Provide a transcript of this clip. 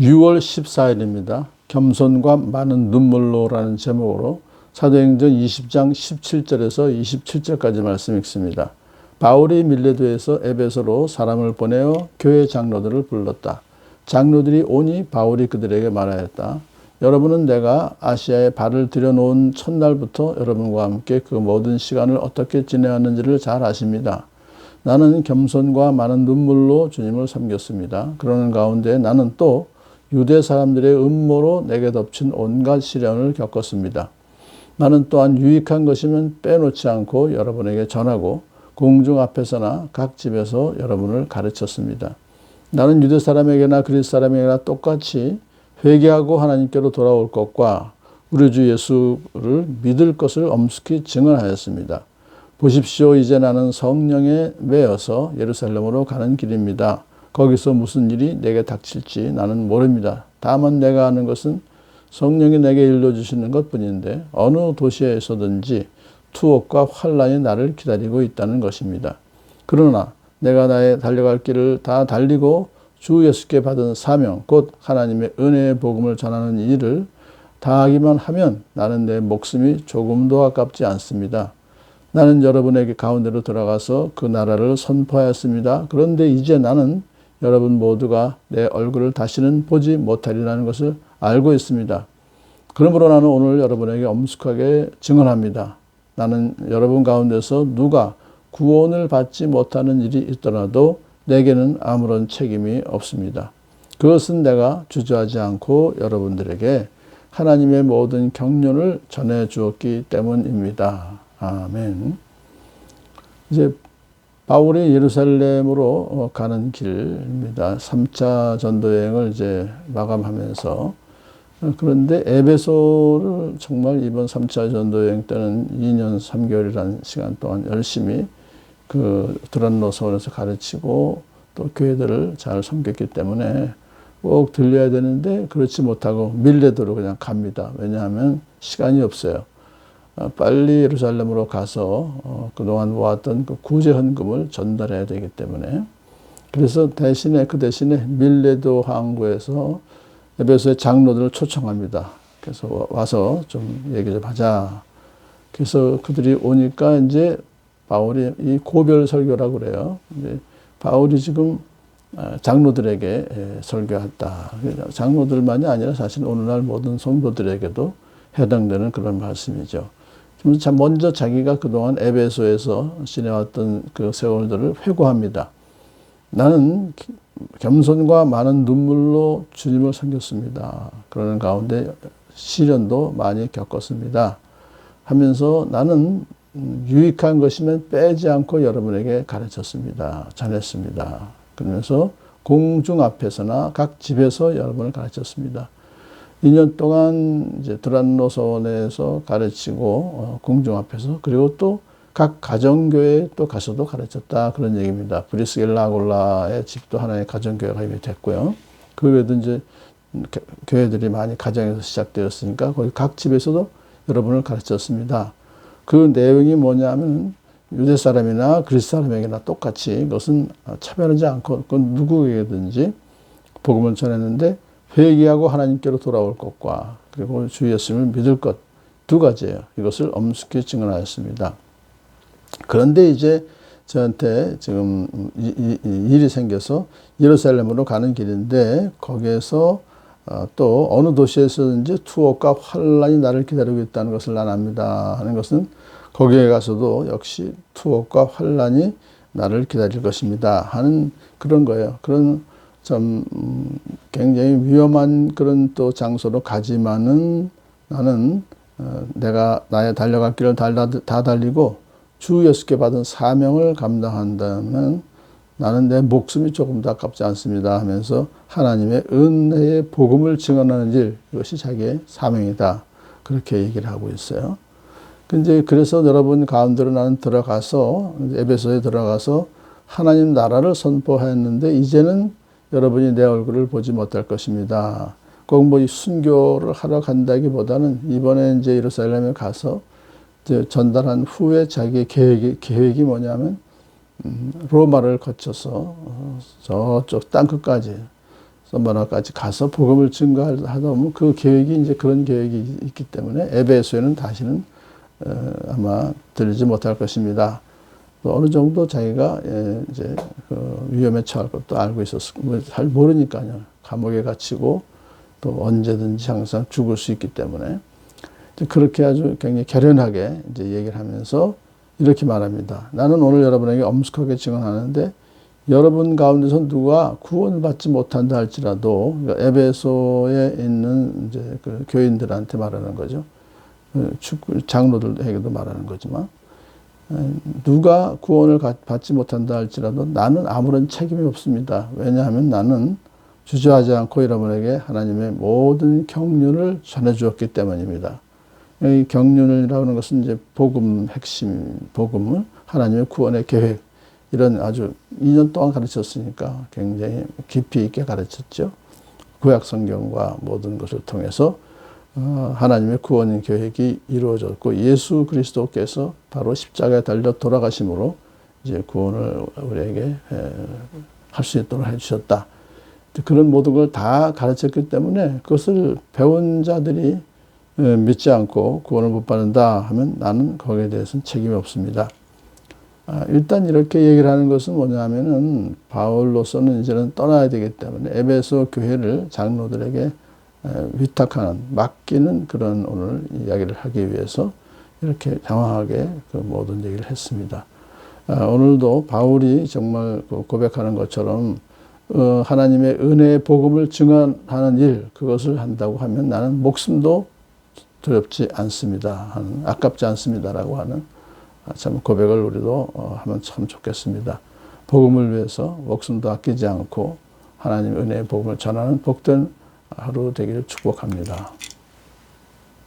6월 14일입니다. 겸손과 많은 눈물로라는 제목으로 사도행전 20장 17절에서 27절까지 말씀 읽습니다. 바울이 밀레도에서 에베소로 사람을 보내어 교회 장로들을 불렀다. 장로들이 오니 바울이 그들에게 말하였다. 여러분은 내가 아시아에 발을 들여놓은 첫날부터 여러분과 함께 그 모든 시간을 어떻게 지내왔는지를 잘 아십니다. 나는 겸손과 많은 눈물로 주님을 섬겼습니다. 그러는 가운데 나는 또 유대 사람들의 음모로 내게 덮친 온갖 시련을 겪었습니다. 나는 또한 유익한 것이면 빼놓지 않고 여러분에게 전하고 공중 앞에서나 각 집에서 여러분을 가르쳤습니다. 나는 유대 사람에게나 그리스 사람에게나 똑같이 회개하고 하나님께로 돌아올 것과 우리 주 예수를 믿을 것을 엄숙히 증언하였습니다. 보십시오. 이제 나는 성령에 매여서 예루살렘으로 가는 길입니다. 거기서 무슨 일이 내게 닥칠지 나는 모릅니다. 다만 내가 아는 것은 성령이 내게 일러주시는 것뿐인데 어느 도시에서든지 투옥과 환란이 나를 기다리고 있다는 것입니다. 그러나 내가 나의 달려갈 길을 다 달리고 주 예수께 받은 사명, 곧 하나님의 은혜의 복음을 전하는 일을 다하기만 하면 나는 내 목숨이 조금도 아깝지 않습니다. 나는 여러분에게 가운데로 들어가서 그 나라를 선포하였습니다. 그런데 이제 나는 여러분 모두가 내 얼굴을 다시는 보지 못하리라는 것을 알고 있습니다. 그러므로 나는 오늘 여러분에게 엄숙하게 증언합니다. 나는 여러분 가운데서 누가 구원을 받지 못하는 일이 있더라도 내게는 아무런 책임이 없습니다. 그것은 내가 주저하지 않고 여러분들에게 하나님의 모든 경륜을 전해 주었기 때문입니다. 아멘. 이제 바울이 예루살렘으로 가는 길입니다. 3차 전도여행을 이제 마감하면서, 그런데 에베소를 정말 이번 3차 전도여행 때는 2년 3개월이라는 시간 동안 열심히 그 드란노서원에서 가르치고 또 교회들을 잘 섬겼기 때문에 꼭 들려야 되는데 그렇지 못하고 밀레도로 그냥 갑니다. 왜냐하면 시간이 없어요. 빨리 예루살렘으로 가서 그동안 모았던 그 구제 헌금을 전달해야 되기 때문에, 그래서 그 대신에 밀레도 항구에서 에베소의 장로들을 초청합니다. 그래서 와서 좀 얘기 좀 하자. 그래서 그들이 오니까 이제 바울이 이 고별 설교라고 그래요. 이제 바울이 지금 장로들에게 설교했다. 장로들만이 아니라 사실 오늘날 모든 성도들에게도 해당되는 그런 말씀이죠. 먼저 자기가 그동안 에베소에서 지내왔던 그 세월들을 회고합니다. 나는 겸손과 많은 눈물로 주님을 섬겼습니다. 그러는 가운데 시련도 많이 겪었습니다. 하면서 나는 유익한 것이면 빼지 않고 여러분에게 가르쳤습니다. 전했습니다. 그러면서 공중 앞에서나 각 집에서 여러분을 가르쳤습니다. 2년 동안 이제 드란노서원에서 가르치고 공중 앞에서, 그리고 또 각 가정교회에 또 가서도 가르쳤다, 그런 얘기입니다. 브리스길라 아굴라의 집도 하나의 가정교회가 이미 됐고요. 그 외에도 이제 교회들이 많이 가정에서 시작되었으니까 거기 각 집에서도 여러분을 가르쳤습니다. 그 내용이 뭐냐면 유대 사람이나 그리스 사람에게나 똑같이 그것은 차별하지 않고 그건 누구에게든지 복음을 전했는데 회개하고 하나님께로 돌아올 것과 그리고 주 예수님을 믿을 것, 두 가지예요. 이것을 엄숙히 증언하였습니다. 그런데 이제 저한테 지금 일이 생겨서 예루살렘으로 가는 길인데 거기에서 또 어느 도시에서든지 투옥과 환란이 나를 기다리고 있다는 것을 난 압니다 하는 것은 거기에 가서도 역시 투옥과 환란이 나를 기다릴 것입니다 하는 그런 거예요. 그런 좀 굉장히 위험한 그런 또 장소로 가지만은 나는 내가 나의 달려갈 길을 다 달리고 주 예수께 받은 사명을 감당한다면 나는 내 목숨이 조금 더 아깝지 않습니다 하면서 하나님의 은혜의 복음을 증언하는 일, 이것이 자기의 사명이다, 그렇게 얘기를 하고 있어요. 근데 그래서 여러분 가운데로 나는 들어가서 에베소에 들어가서 하나님 나라를 선포했는데 이제는 여러분이 내 얼굴을 보지 못할 것입니다. 꼭 뭐 이 순교를 하러 간다기보다는 이번에 이제 예루살렘에 가서 이제 전달한 후에 자기의 계획이 뭐냐면 로마를 거쳐서 저쪽 땅끝까지 서머나까지 가서 복음을 증거하다 보면 그 계획이 이제 그런 계획이 있기 때문에 에베소에는 다시는 아마 들리지 못할 것입니다. 또 어느 정도 자기가 이제 그 위험에 처할 것도 알고 있었고 잘 모르니까요. 감옥에 갇히고 또 언제든지 항상 죽을 수 있기 때문에 그렇게 아주 굉장히 결연하게 이제 얘기를 하면서 이렇게 말합니다. 나는 오늘 여러분에게 엄숙하게 증언하는데 여러분 가운데서 누가 구원을 받지 못한다 할지라도 에베소에 있는 이제 그 교인들한테 말하는 거죠. 장로들에게도 말하는 거지만 누가 구원을 받지 못한다 할지라도 나는 아무런 책임이 없습니다. 왜냐하면 나는 주저하지 않고 여러분에게 하나님의 모든 경륜을 전해주었기 때문입니다. 이 경륜이라고 하는 것은 이제 복음 핵심, 복음을 하나님의 구원의 계획, 이런 아주 2년 동안 가르쳤으니까 굉장히 깊이 있게 가르쳤죠. 구약 성경과 모든 것을 통해서 하나님의 구원 계획이 이루어졌고 예수 그리스도께서 바로 십자가에 달려 돌아가심으로 이제 구원을 우리에게 할 수 있도록 해주셨다. 그런 모든 걸 다 가르쳤기 때문에 그것을 배운 자들이 믿지 않고 구원을 못 받는다 하면 나는 거기에 대해서는 책임이 없습니다. 일단 이렇게 얘기를 하는 것은 뭐냐면은 바울로서는 이제는 떠나야 되기 때문에 에베소 교회를 장로들에게 위탁하는, 맡기는 그런 오늘 이야기를 하기 위해서 이렇게 장황하게 그 모든 얘기를 했습니다. 오늘도 바울이 정말 고백하는 것처럼 하나님의 은혜의 복음을 증언하는 일, 그것을 한다고 하면 나는 목숨도 두렵지 않습니다. 아깝지 않습니다라고 하는 참 고백을 우리도 하면 참 좋겠습니다. 복음을 위해서 목숨도 아끼지 않고 하나님의 은혜의 복음을 전하는 복된 하루 되기를 축복합니다.